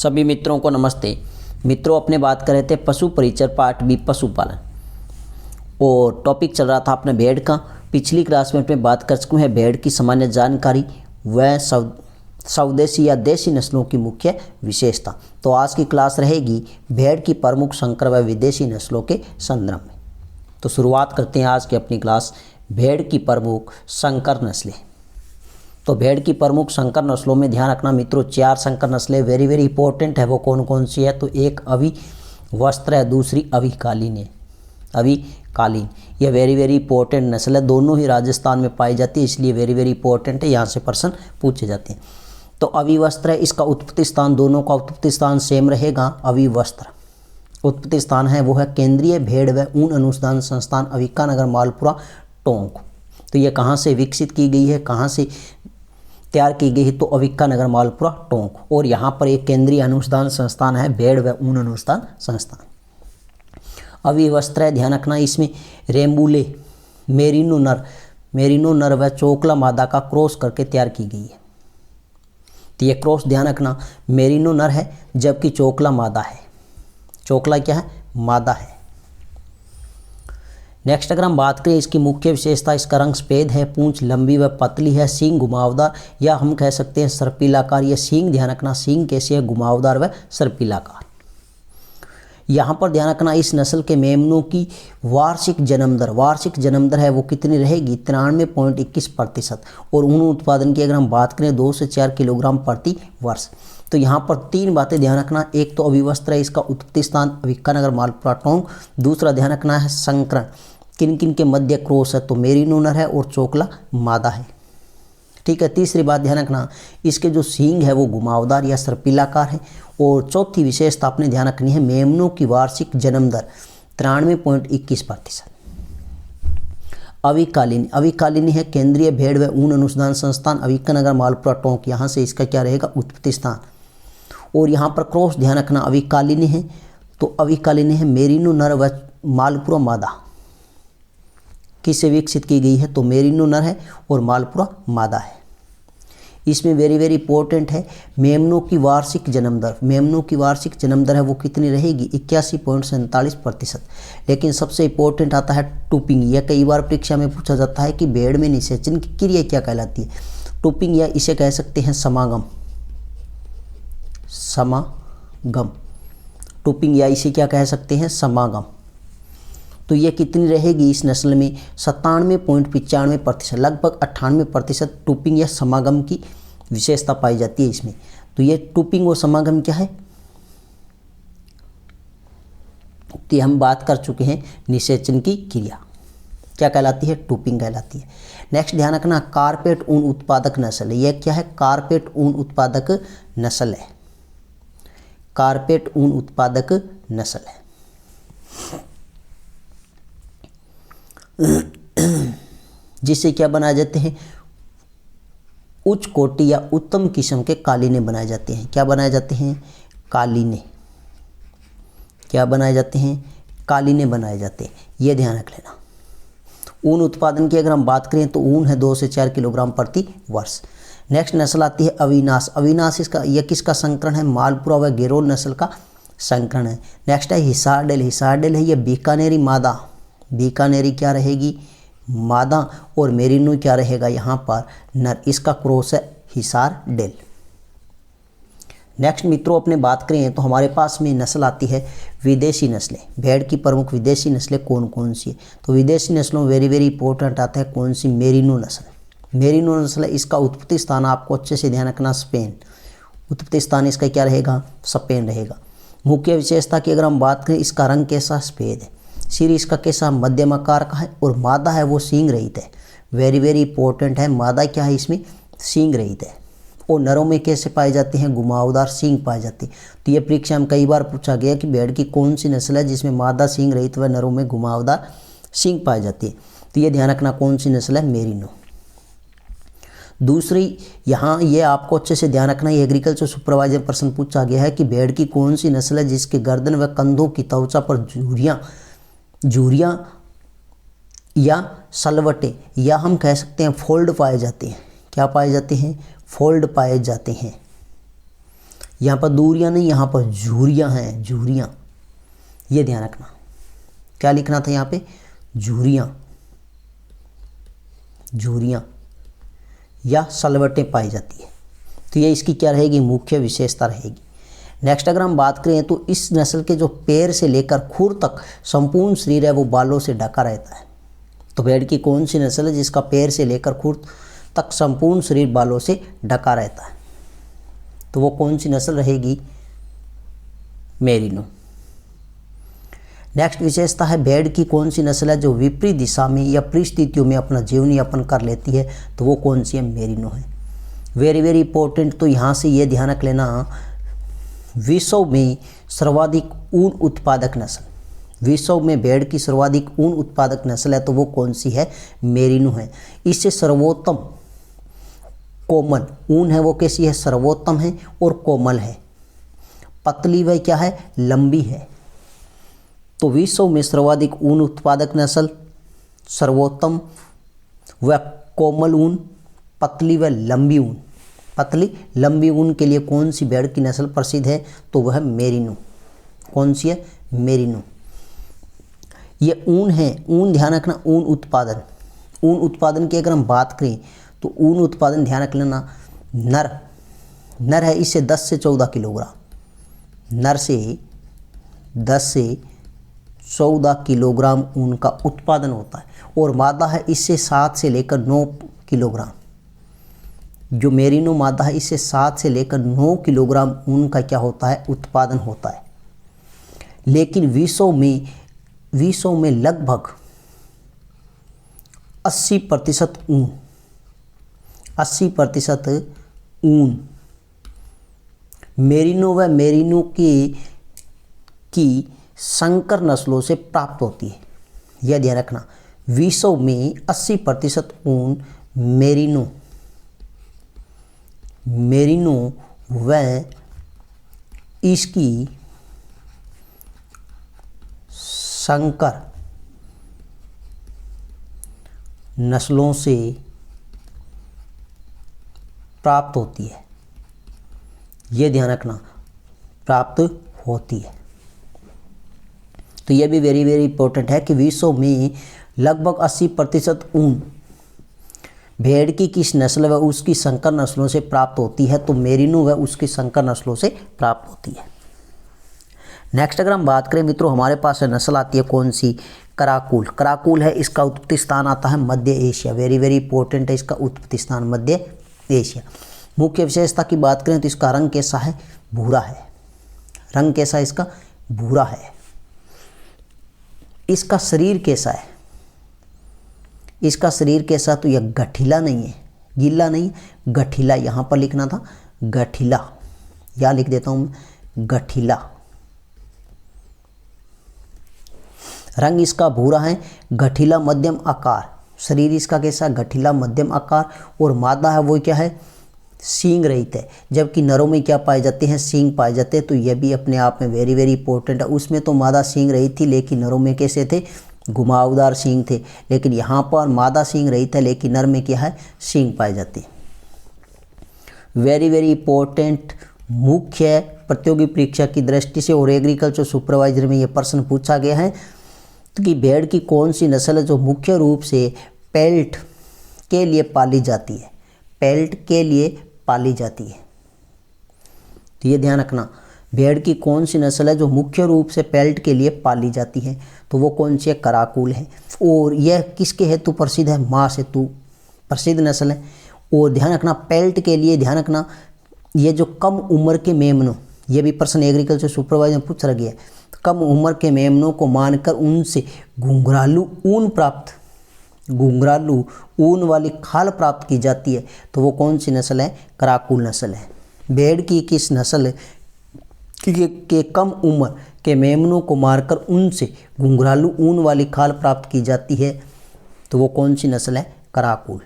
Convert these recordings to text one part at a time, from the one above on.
सभी मित्रों को नमस्ते। मित्रों, अपने बात कर रहे थे पशु परिचर पार्ट बी पशुपालन, और टॉपिक चल रहा था अपने भेड़ का। पिछली क्लास में अपने बात कर चुके हैं भेड़ की सामान्य जानकारी व स्वदेशी या देसी नस्लों की मुख्य विशेषता। तो आज की क्लास रहेगी भेड़ की प्रमुख संकर व विदेशी नस्लों के संदर्भ में। तो शुरुआत करते हैं आज की अपनी क्लास, भेड़ की प्रमुख संकर नस्लें। तो भेड़ की प्रमुख संकर नस्लों में ध्यान रखना मित्रों, 4 संकर नस्लें वेरी इंपॉर्टेंट है। वो कौन कौन सी है? तो एक अवि वस्त्र है, दूसरी अविकालीन है। अविकालीन यह वेरी इंपॉर्टेंट नस्ल है, दोनों ही राजस्थान में पाई जाती है, इसलिए वेरी इंपॉर्टेंट है, यहाँ से प्रश्न पूछे जाते हैं। तो अविवस्त्र है, इसका उत्पत्ति स्थान, दोनों का उत्पत्ति स्थान सेम रहेगा। अविवस्त्र उत्पत्ति स्थान है वो है केंद्रीय भेड़ व ऊन अनुसंधान संस्थान अविकानगर मालपुरा टोंक। तो ये कहाँ से विकसित की गई है, कहाँ से तैयार की गई है? तो अविकानगर मालपुरा टोंक। और यहाँ पर एक केंद्रीय अनुसंधान संस्थान है भेड़ व ऊन अनुसंधान संस्थान। अविवस्त्र है, ध्यान रखना इसमें रेम्बुले मेरिनो नर व चोकला मादा का क्रॉस करके तैयार की गई है। तो ये क्रॉस ध्यान रखना, मेरिनो नर है जबकि चोकला मादा है। चोकला क्या है? मादा है। नेक्स्ट अगर हम बात करें इसकी मुख्य विशेषता, इसका रंग सफेद है, पूंछ लंबी व पतली है, सींग घुमावदार या हम कह सकते हैं सर्पिलाकार। ये सींग ध्यान रखना, सींग कैसे है? घुमावदार व सर्पिलाकार। यहाँ पर ध्यान रखना इस नस्ल के मेमनों की वार्षिक जन्म दर है वो कितनी रहेगी? 93.21%। और ऊन उत्पादन की अगर हम बात करें 2 से 4 किलोग्राम प्रति वर्ष। तो यहाँ पर 3 बातें ध्यान रखना, एक तो अविवस्त्र है, इसका उत्पत्ति स्थान अविकानगर मालपुरा टोंक। दूसरा ध्यान रखना है संकरण, किन किन के मध्य क्रॉस है? तो मेरिनो नर है और चोकला मादा है। ठीक है। तीसरी बात ध्यान रखना, इसके जो सींग है वो घुमावदार या सर्पिलाकार है। और चौथी विशेषता आपने ध्यान रखनी है, मेमनों की वार्षिक जन्म दर 93.21%। अविकालीन है केंद्रीय भेड़ व ऊन अनुसंधान संस्थान अविकानगर मालपुरा टोंक, यहाँ से इसका क्या रहेगा? उत्पत्ति स्थान। और यहाँ पर क्रॉस ध्यान रखना, अविकालीन है तो अविकालीन है मेरिनो नर व मालपुरा मादा। किससे विकसित की गई है? तो मेरिनो नर है और मालपुरा मादा है। इसमें वेरी इंपॉर्टेंट है मेमनों की वार्षिक जन्म दर है वो कितनी रहेगी? 81.47%। लेकिन सबसे इंपॉर्टेंट आता है टूपिंग। यह कई बार परीक्षा में पूछा जाता है कि भेड़ में निषेचन की क्रिया क्या कहलाती है? टूपिंग या इसे कह सकते हैं समागम। टूपिंग या इसे क्या कह सकते हैं? समागम। तो ये कितनी रहेगी इस नस्ल में? 97.95%, लगभग 98% टूपिंग या समागम की विशेषता पाई जाती है इसमें। तो ये टूपिंग और समागम क्या है? तो हम बात कर चुके हैं निषेचन की क्रिया क्या कहलाती है? टूपिंग कहलाती है। नेक्स्ट ध्यान रखना, कारपेट ऊन उत्पादक नस्ल है। यह क्या है? कारपेट ऊन उत्पादक नस्ल है। कारपेट ऊन उत्पादक नस्ल है। जिससे क्या बनाए जाते हैं? उच्च कोटि या उत्तम किस्म के कालीने बनाए जाते हैं। क्या बनाए जाते हैं? कालीने। क्या बनाए जाते हैं? कालीने बनाए जाते हैं। ये ध्यान रख लेना। ऊन उत्पादन की अगर हम बात करें तो ऊन है 2 से 4 किलोग्राम प्रति वर्ष। नेक्स्ट नस्ल आती है अविनाश इसका यह किसका संकरण है? मालपुरा व गेरोल नस्ल का संकरण है। नेक्स्ट है हिसारडेल है, यह बीकानेरी मादा। बीकानेरी क्या रहेगी? मादा। और मेरिनो क्या रहेगा यहाँ पर? नर। इसका क्रॉस है हिसारडेल। नेक्स्ट मित्रों अपने बात करें तो हमारे पास में नस्ल आती है विदेशी नस्लें। भेड़ की प्रमुख विदेशी नस्लें कौन कौन सी है? तो विदेशी नस्लों में वेरी इंपॉर्टेंट आता है कौन सी? मेरिनो नस्ल है, इसका उत्पत्ति स्थान आपको अच्छे से ध्यान रखना, स्पेन। उत्पत्ति स्थान इसका क्या रहेगा? स्पेन रहेगा। मुख्य विशेषता की अगर हम बात करें, इसका रंग कैसा? सफेद है। सिर इसका कैसा? मध्यम आकार का है। और मादा है वो सींग रहित है। वेरी इंपॉर्टेंट है, मादा क्या है इसमें? सींग रहित है। और नरों में कैसे पाए जाते हैं? घुमावदार सींग पाए जाते हैं। तो ये परीक्षा में कई बार पूछा गया कि भेड़ की कौन सी नस्ल है जिसमें मादा सींग रहित व नरों में घुमावदार सींग पाए जाती है? तो ये ध्यान रखना कौन सी नस्ल है? मेरिनो। दूसरी यहाँ ये आपको अच्छे से ध्यान रखना, ये एग्रीकल्चर सुपरवाइजर प्रश्न पूछा गया है कि भेड़ की कौन सी नस्ल है जिसके गर्दन व कंधों की त्वचा पर झुर्रियाँ या सलवटे या हम कह सकते हैं फोल्ड पाए जाते हैं। क्या पाए जाते हैं? फोल्ड पाए जाते हैं। यहाँ पर दूरियाँ नहीं, यहाँ पर झूरियाँ हैं, झूरियाँ, ये ध्यान रखना। क्या लिखना था यहाँ पे? झूरियाँ, झूरियाँ या सलवटें पाई जाती है। तो ये इसकी क्या रहेगी? मुख्य विशेषता रहेगी। नेक्स्ट अगर हम बात करें तो इस नस्ल के जो पैर से लेकर खुर तक संपूर्ण शरीर है वो बालों से ढका रहता है। तो भेड़ की कौन सी नस्ल है जिसका पैर से लेकर खुर तक संपूर्ण शरीर बालों से ढका रहता है? तो वो कौन सी नस्ल रहेगी? मेरिनो। नेक्स्ट विशेषता है भेड़ की कौन सी नस्ल है जो विपरीत दिशा में या परिस्थितियों में अपना जीवन यापन कर लेती है? तो वो कौन सी है? मेरिनो है। Very very important. तो यहाँ से ये ध्यान रख लेना, विश्व में सर्वाधिक ऊन उत्पादक नस्ल, विश्व में भेड़ की सर्वाधिक ऊन उत्पादक नस्ल है तो वो कौन सी है? मेरिनो है। इससे सर्वोत्तम कोमल ऊन है वो कैसी है? सर्वोत्तम है और कोमल है। पतली वह क्या है? लंबी है। तो विश्व में सर्वाधिक ऊन उत्पादक नस्ल, सर्वोत्तम व कोमल ऊन, पतली व लंबी ऊन। पतली लंबी ऊन के लिए कौन सी भेड़ की नस्ल प्रसिद्ध है? तो वह मेरिनो। कौन सी है? मेरिनो। ये ऊन है, ऊन ध्यान रखना, ऊन उत्पादन, ऊन उत्पादन की अगर हम बात करें तो ऊन उत्पादन ध्यान रख लेना, नर है, इससे 10 से 14 किलोग्राम, नर से 10 से 14 किलोग्राम ऊन का उत्पादन होता है। और मादा है, इससे 7 से लेकर 9 किलोग्राम। जो मेरिनो मादा है इससे 7 से लेकर 9 किलोग्राम ऊन का क्या होता है? उत्पादन होता है। लेकिन विश्व में लगभग 80% ऊन, 80% ऊन मेरिनो व मेरिनो की संकर नस्लों से प्राप्त होती है। यह ध्यान रखना, विश्व में 80% ऊन मेरिनो व इसकी संकर नस्लों से प्राप्त होती है। यह ध्यान रखना, प्राप्त होती है। तो यह भी वेरी वेरी इंपॉर्टेंट है कि विश्व में लगभग 80% ऊन भेड़ की किस नस्ल व उसकी संकर नस्लों से प्राप्त होती है? तो मेरिनो व उसकी संकर नस्लों से प्राप्त होती है। नेक्स्ट अगर हम बात करें मित्रों, हमारे पास नस्ल आती है कौन सी? कराकुल। कराकुल है, इसका उत्पत्ति स्थान आता है मध्य एशिया। वेरी वेरी इंपॉर्टेंट है, इसका उत्पत्ति स्थान मध्य एशिया। मुख्य विशेषता की बात करें तो इसका रंग कैसा है? भूरा है। रंग कैसा है इसका? भूरा है। इसका शरीर कैसा है? इसका शरीर कैसा? तो यह गठीला नहीं है, गीला नहीं, गठीला। यहाँ पर लिखना था गठीला, या लिख देता हूँ गठीला। रंग इसका भूरा है, गठीला मध्यम आकार। शरीर इसका कैसा? गठीला मध्यम आकार। और मादा है वो क्या है? सींग रहित है। जबकि नरों में क्या पाए जाते हैं? सींग पाए जाते हैं। तो यह भी अपने आप में वेरी वेरी इंपॉर्टेंट है। उसमें तो मादा सींग रहित थी, लेकिन नरों में कैसे थे? घुमावदार सींग थे। लेकिन यहाँ पर मादा सींग रहित है, लेकिन नर में क्या है? सींग पाए जाते हैं। वेरी वेरी इंपॉर्टेंट, मुख्य प्रतियोगी परीक्षा की दृष्टि से और एग्रीकल्चर सुपरवाइजर में यह प्रश्न पूछा गया है कि भेड़ की कौन सी नस्ल है जो मुख्य रूप से पेल्ट के लिए पाली जाती है? पेल्ट के लिए पाली जाती है। तो ये ध्यान रखना, भेड़ की कौन सी नस्ल है जो मुख्य रूप से पेल्ट के लिए पाली जाती है? तो वो कौन सी है? कराकुल है। और यह किसके हेतु प्रसिद्ध है? मांस हेतु प्रसिद्ध नस्ल है। और ध्यान रखना, पेल्ट के लिए ध्यान रखना, ये जो कम उम्र के मेमनों, ये भी प्रश्न एग्रीकल्चर सुपरवाइजर में पूछ गया है, कम उम्र के मेमनों को मानकर उनसे घुंघरालू ऊन वाली खाल प्राप्त की जाती है। तो वो कौन सी नस्ल है? कराकुल नस्ल है। भेड़ की किस नस्ल के कम उम्र के मेमनों को मारकर उनसे घुंघरालू ऊन वाली खाल प्राप्त की जाती है? तो वो कौन सी नस्ल है? कराकुल।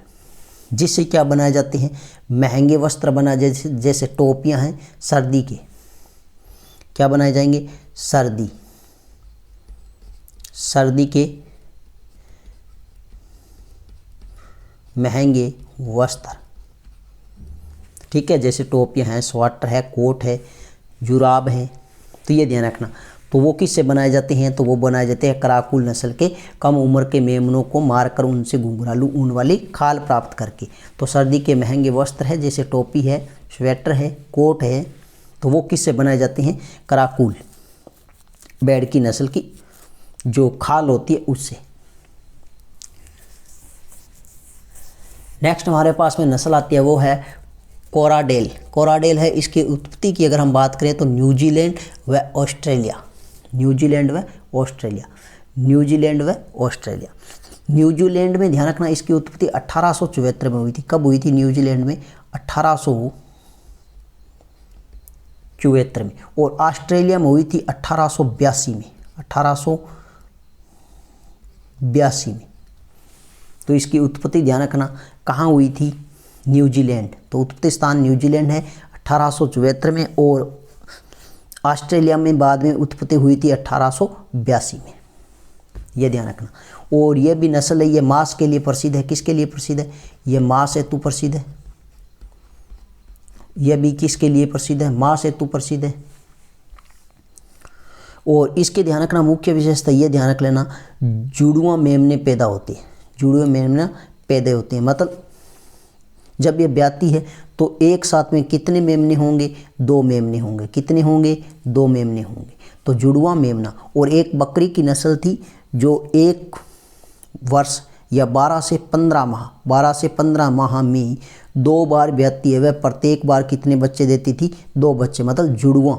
जिससे क्या बनाए जाते हैं? महंगे वस्त्र बनाए, जैसे टोपियां हैं सर्दी के। क्या बनाए जाएंगे? सर्दी के महंगे वस्त्र। ठीक है, जैसे टोपियां हैं, स्वेटर है, कोट है, जुराब हैं, तो ये ध्यान रखना। तो वो किससे बनाए जाते हैं, तो वो बनाए जाते हैं कराकुल नस्ल के कम उम्र के मेमनों को मारकर उनसे घुंघरालू ऊन वाली खाल प्राप्त करके। तो सर्दी के महंगे वस्त्र है जैसे टोपी है, स्वेटर है, कोट है, तो वो किससे बनाए जाते हैं, कराकुल भेड़ की नस्ल की जो खाल होती है उससे। नेक्स्ट हमारे पास में नस्ल आती है वो है कोराडेल। कोराडेल है, इसकी उत्पत्ति की अगर हम बात करें तो न्यूजीलैंड व ऑस्ट्रेलिया, न्यूजीलैंड व ऑस्ट्रेलिया, न्यूजीलैंड व ऑस्ट्रेलिया। न्यूजीलैंड में ध्यान रखना इसकी उत्पत्ति 1874 में हुई थी। कब हुई थी न्यूजीलैंड में, 1874 में। और ऑस्ट्रेलिया में हुई थी 1882 में, 1882 में। तो इसकी उत्पत्ति ध्यान रखना कहाँ हुई थी, न्यूजीलैंड। तो उत्पत्ति स्थान न्यूजीलैंड है 1874 में, और ऑस्ट्रेलिया में बाद में उत्पत्ति हुई थी 1882 में, ये ध्यान रखना। और ये भी नस्ल है, ये मांस के लिए प्रसिद्ध है। किसके लिए प्रसिद्ध है, ये मांस हेतु प्रसिद्ध है। यह भी किसके लिए प्रसिद्ध है, मांस हेतु प्रसिद्ध है। और इसके ध्यान रखना मुख्य विशेषता ये ध्यान रख लेना, जुड़वा मेमने पैदा होते हैं, जुड़वे मेमने पैदा होते हैं। मतलब जब ये ब्याती है तो एक साथ में कितने मेमने होंगे, 2 मेमने होंगे। कितने होंगे, 2 मेमने होंगे। तो जुड़वा मेमना। और एक बकरी की नस्ल थी जो 1 वर्ष या 12 से 15 माह में 2 बार ब्याती है। वह प्रत्येक बार कितने बच्चे देती थी, 2 बच्चे, मतलब जुड़वा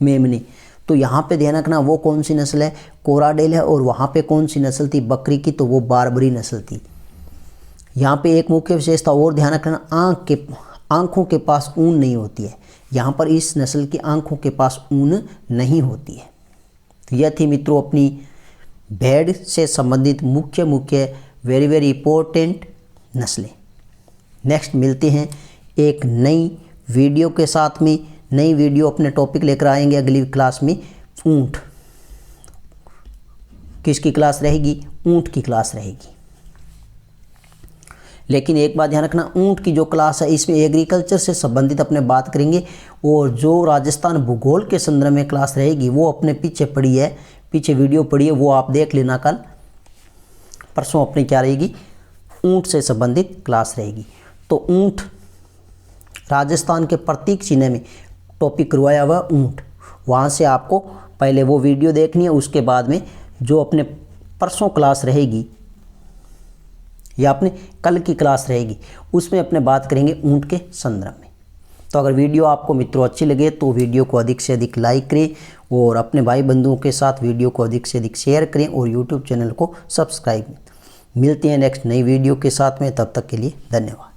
मेमने। तो यहाँ पे ध्यान रखना वो कौन सी नस्ल है, कोराडेल है। और वहाँ पे कौन सी नस्ल थी बकरी की, तो वो बारबरी नस्ल थी। यहाँ पे एक मुख्य विशेषता और ध्यान रखना, आँखों के पास ऊन नहीं होती है। यहाँ पर इस नस्ल की आँखों के पास ऊन नहीं होती है। तो यह थी मित्रों अपनी भेड़ से संबंधित मुख्य वेरी वेरी इंपॉर्टेंट नस्लें। नेक्स्ट मिलते हैं एक नई वीडियो के साथ में। नई वीडियो अपने टॉपिक लेकर आएंगे अगली क्लास में। ऊँट, किसकी क्लास रहेगी, ऊँट की क्लास रहेगी। लेकिन एक बात ध्यान रखना, ऊँट की जो क्लास है इसमें एग्रीकल्चर से संबंधित अपने बात करेंगे। और जो राजस्थान भूगोल के संदर्भ में क्लास रहेगी वो अपने पीछे पड़ी है, पीछे वीडियो पड़ी है, वो आप देख लेना। कल परसों अपनी क्या रहेगी, ऊँट से संबंधित क्लास रहेगी। तो ऊँट राजस्थान के प्रतीक चिन्ह में टॉपिक करवाया हुआ ऊँट, वहाँ से आपको पहले वो वीडियो देखनी है। उसके बाद में जो अपने परसों क्लास रहेगी या अपने कल की क्लास रहेगी उसमें अपने बात करेंगे ऊँट के संदर्भ में। तो अगर वीडियो आपको मित्रों अच्छी लगे तो वीडियो को अधिक से अधिक लाइक करें और अपने भाई बंधुओं के साथ वीडियो को अधिक से अधिक शेयर करें और यूट्यूब चैनल को सब्सक्राइब। मिलते हैं नेक्स्ट नई वीडियो के साथ में, तब तक के लिए धन्यवाद।